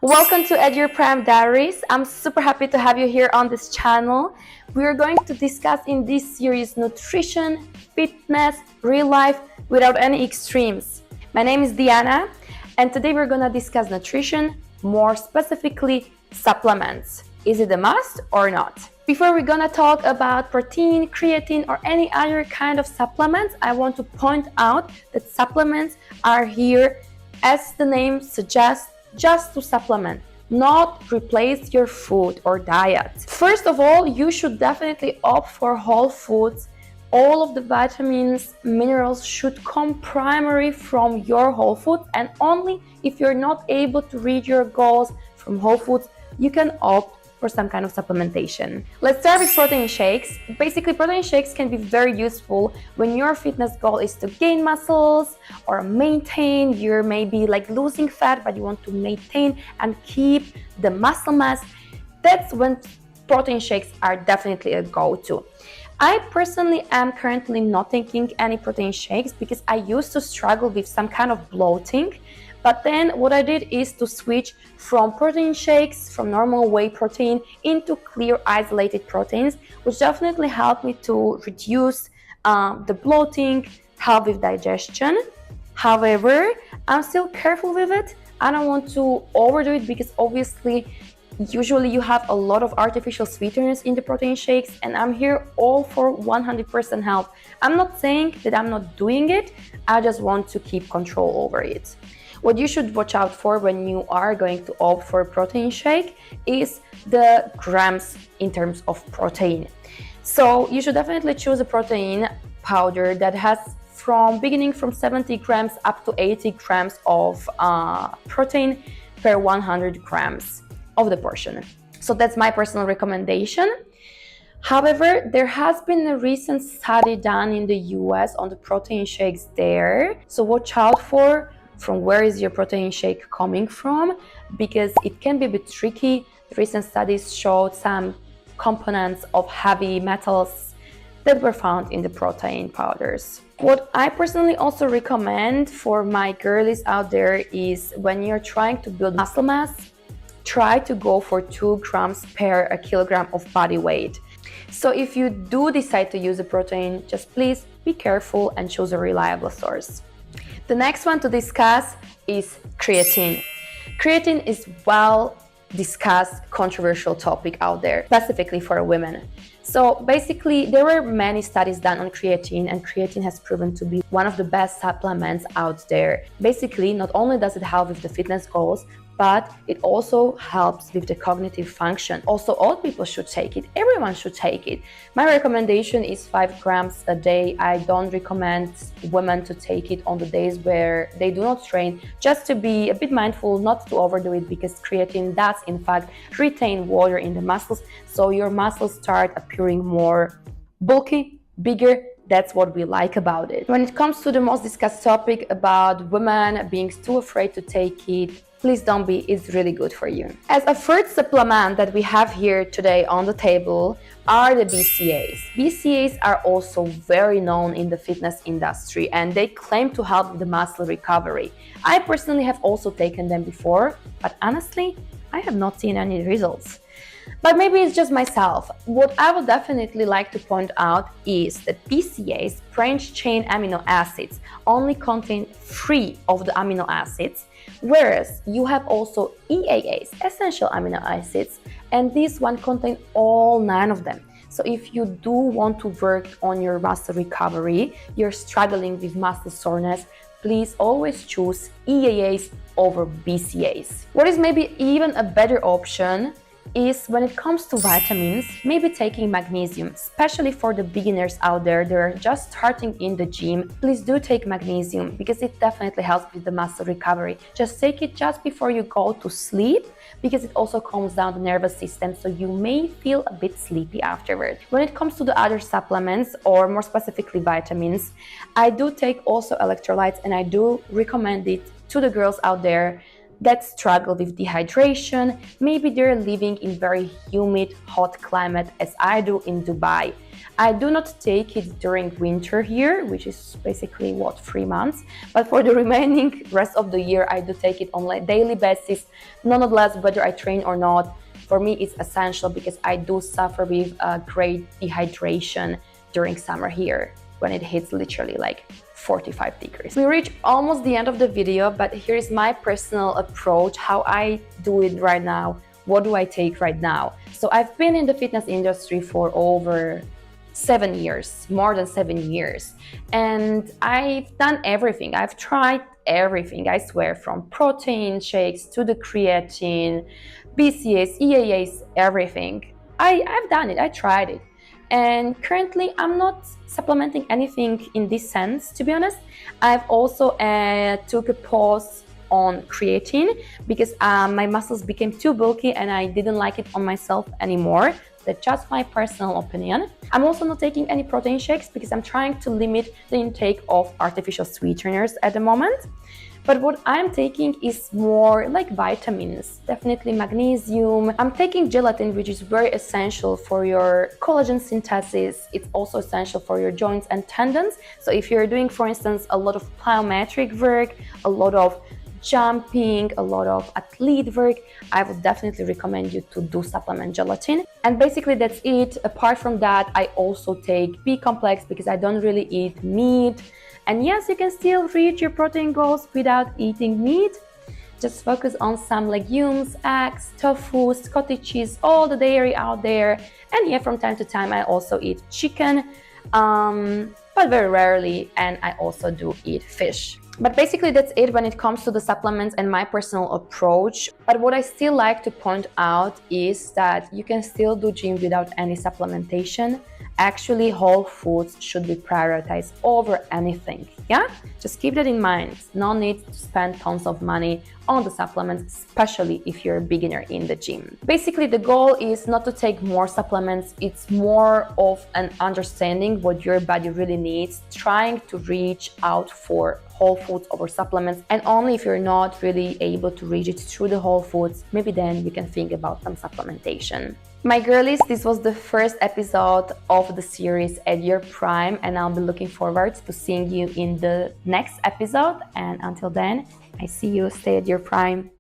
Welcome to At Your Prime Diaries. I'm super happy to have you here on this channel. We are going to discuss in this series nutrition, fitness, real life without any extremes. My name is Diana, and today we're going to discuss nutrition, more specifically supplements. Is it a must or not? Before we're gonna talk about protein, creatine, or any other kind of supplements, I want to point out that supplements are here, as the name suggests, just to supplement, not replace your food or diet. First of all, you should definitely opt for whole foods. All of the vitamins, minerals should come primary from your whole foods, and only if you're not able to reach your goals from whole foods, you can opt for some kind of supplementation. Let's start with protein shakes. Basically, protein shakes can be very useful when your fitness goal is to gain muscles or maintain. You're maybe like losing fat, but you want to maintain and keep the muscle mass. That's when protein shakes are definitely a go-to. I personally am currently not taking any protein shakes because I used to struggle with some kind of bloating. But then what I did is to switch from protein shakes, from normal whey protein, into clear isolated proteins, which definitely helped me to reduce the bloating, help with digestion. However, I'm still careful with it. I don't want to overdo it because obviously usually you have a lot of artificial sweeteners in the protein shakes, and I'm here all for 100% health. I'm not saying that I'm not doing it, I just want to keep control over it. What you should watch out for when you are going to opt for a protein shake is the grams in terms of protein. So you should definitely choose a protein powder that has beginning from 70 grams up to 80 grams of protein per 100 grams of the portion. So that's my personal recommendation. However, there has been a recent study done in the US on the protein shakes there. So watch out for from where is your protein shake coming from, because it can be a bit tricky. Recent studies showed some components of heavy metals that were found in the protein powders. What I personally also recommend for my girlies out there is when you're trying to build muscle mass, try to go for 2 grams per a kilogram of body weight. So if you do decide to use a protein, just please be careful and choose a reliable source. The next one to discuss is creatine. Creatine is well discussed, controversial topic out there, specifically for women. So basically, there were many studies done on creatine, and creatine has proven to be one of the best supplements out there. Basically, not only does it help with the fitness goals, but it also helps with the cognitive function. Also, all people should take it. Everyone should take it. My recommendation is 5 grams a day. I don't recommend women to take it on the days where they do not train, just to be a bit mindful not to overdo it, because creatine does in fact retain water in the muscles, so your muscles start appearing more bulky, bigger. That's what we like about it. When it comes to the most discussed topic about women being too afraid to take it, please don't be, it's really good for you. As a third supplement that we have here today on the table are the BCAAs. BCAAs are also very known in the fitness industry, and they claim to help with the muscle recovery. I personally have also taken them before, but honestly, I have not seen any results. But maybe it's just myself. What I would definitely like to point out is that BCAAs, branched-chain amino acids, only contain 3 of the amino acids, whereas you have also EAAs, essential amino acids, and these one contain all 9 of them. So if you do want to work on your muscle recovery, you're struggling with muscle soreness, please always choose EAAs over BCAAs. What is maybe even a better option is when it comes to vitamins, maybe taking magnesium, especially for the beginners out there that are just starting in the gym. Please do take magnesium because it definitely helps with the muscle recovery. Just take it just before you go to sleep, because it also calms down the nervous system, so you may feel a bit sleepy afterward. When it comes to the other supplements, or more specifically vitamins, I do take also electrolytes, and I do recommend it to the girls out there that struggle with dehydration. Maybe they're living in very humid, hot climate as I do in Dubai. I do not take it during winter here, which is basically 3 months, but for the remaining rest of the year, I do take it on a daily basis. Nonetheless, whether I train or not, for me it's essential because I do suffer with great dehydration during summer here when it hits literally like 45 degrees. We reach almost the end of the video, but here is my personal approach, how I do it right now. What do I take right now? So I've been in the fitness industry for over 7 years, more than 7 years. And I've done everything. I've tried everything, I swear, from protein shakes to the creatine, BCAAs, EAAs, everything. I've done it, I tried it. And currently I'm not supplementing anything in this sense, to be honest. I've also took a pause on creatine because my muscles became too bulky and I didn't like it on myself anymore. That's just my personal opinion. I'm also not taking any protein shakes because I'm trying to limit the intake of artificial sweeteners at the moment. But what I'm taking is more like vitamins, definitely magnesium. I'm taking gelatin, which is very essential for your collagen synthesis. It's also essential for your joints and tendons. So if you're doing, for instance, a lot of plyometric work, a lot of jumping, a lot of athlete work, I would definitely recommend you to do supplement gelatin. And basically that's it. Apart from that, I also take B complex because I don't really eat meat. And yes, you can still reach your protein goals without eating meat. Just focus on some legumes, eggs, tofu, cottage cheese, all the dairy out there. And yeah, from time to time I also eat chicken, but very rarely, and I also do eat fish. But basically that's it when it comes to the supplements and my personal approach. But what I still like to point out is that you can still do gym without any supplementation. Actually, whole foods should be prioritized over anything, yeah? Just keep that in mind. No need to spend tons of money on the supplements, especially if you're a beginner in the gym. Basically, the goal is not to take more supplements. It's more of an understanding what your body really needs, trying to reach out for whole foods over supplements, and only if you're not really able to reach it through the whole foods, maybe then you can think about some supplementation. My girlies, this was the first episode of the series At Your Prime, and I'll be looking forward to seeing you in the next episode. And until then, I see you. Stay at your prime.